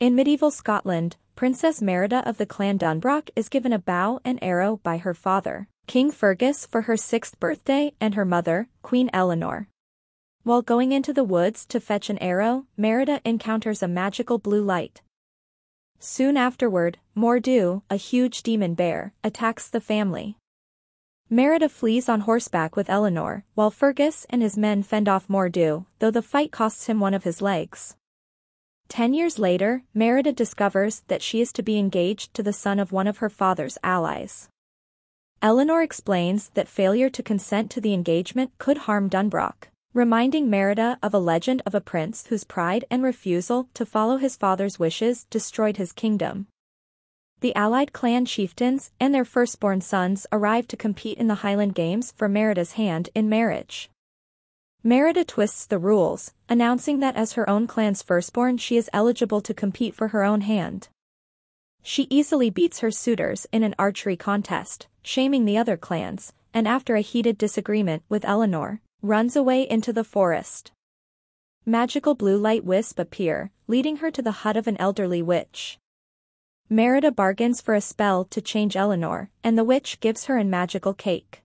In medieval Scotland, Princess Merida of the clan Dunbroch is given a bow and arrow by her father, King Fergus, for her 6th birthday and her mother, Queen Elinor. While going into the woods to fetch an arrow, Merida encounters a magical blue light. Soon afterward, Mor'du, a huge demon bear, attacks the family. Merida flees on horseback with Elinor, while Fergus and his men fend off Mor'du, though the fight costs him one of his legs. 10 years later, Merida discovers that she is to be engaged to the son of one of her father's allies. Elinor explains that failure to consent to the engagement could harm Dunbroch, reminding Merida of a legend of a prince whose pride and refusal to follow his father's wishes destroyed his kingdom. The allied clan chieftains and their firstborn sons arrive to compete in the Highland Games for Merida's hand in marriage. Merida twists the rules, announcing that as her own clan's firstborn she is eligible to compete for her own hand. She easily beats her suitors in an archery contest, shaming the other clans, and after a heated disagreement with Elinor, runs away into the forest. Magical blue light wisps appear, leading her to the hut of an elderly witch. Merida bargains for a spell to change Elinor, and the witch gives her a magical cake.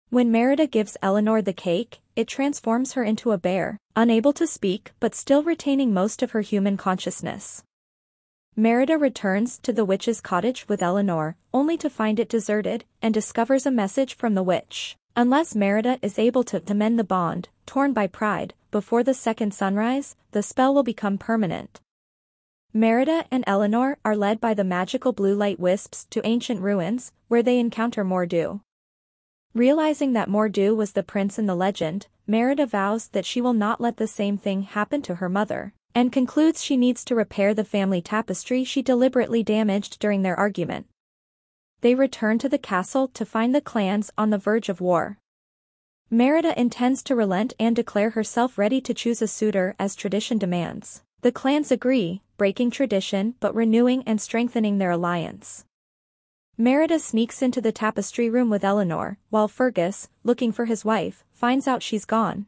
When Merida gives Elinor the cake, it transforms her into a bear, unable to speak but still retaining most of her human consciousness. Merida returns to the witch's cottage with Elinor, only to find it deserted, and discovers a message from the witch. Unless Merida is able to mend the bond, torn by pride, before the second sunrise, the spell will become permanent. Merida and Elinor are led by the magical blue light wisps to ancient ruins, where they encounter Mor'du. Realizing that Mor'du was the prince in the legend, Merida vows that she will not let the same thing happen to her mother, and concludes she needs to repair the family tapestry she deliberately damaged during their argument. They return to the castle to find the clans on the verge of war. Merida intends to relent and declare herself ready to choose a suitor as tradition demands. The clans agree, breaking tradition but renewing and strengthening their alliance. Merida sneaks into the tapestry room with Elinor, while Fergus, looking for his wife, finds out she's gone.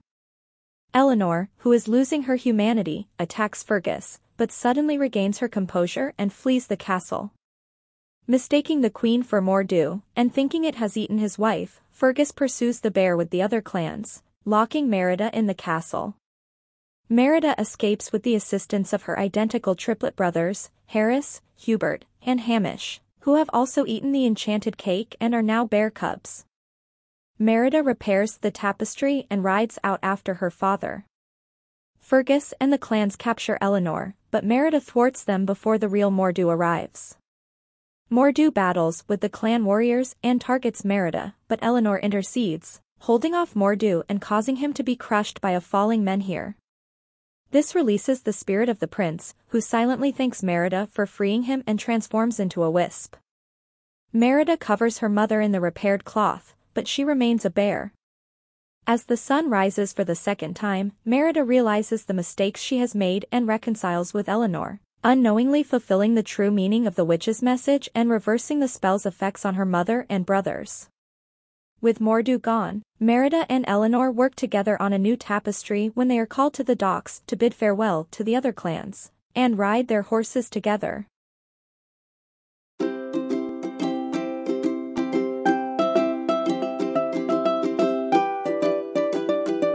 Elinor, who is losing her humanity, attacks Fergus, but suddenly regains her composure and flees the castle. Mistaking the queen for Mor'du, and thinking it has eaten his wife, Fergus pursues the bear with the other clans, locking Merida in the castle. Merida escapes with the assistance of her identical triplet brothers, Harris, Hubert, and Hamish, who have also eaten the enchanted cake and are now bear cubs. Merida repairs the tapestry and rides out after her father. Fergus and the clans capture Elinor, but Merida thwarts them before the real Mor'du arrives. Mor'du battles with the clan warriors and targets Merida, but Elinor intercedes, holding off Mor'du and causing him to be crushed by a falling menhir. This releases the spirit of the prince, who silently thanks Merida for freeing him and transforms into a wisp. Merida covers her mother in the repaired cloth, but she remains a bear. As the sun rises for the second time, Merida realizes the mistakes she has made and reconciles with Elinor, unknowingly fulfilling the true meaning of the witch's message and reversing the spell's effects on her mother and brothers. With Mor'du gone, Merida and Elinor work together on a new tapestry when they are called to the docks to bid farewell to the other clans, and ride their horses together.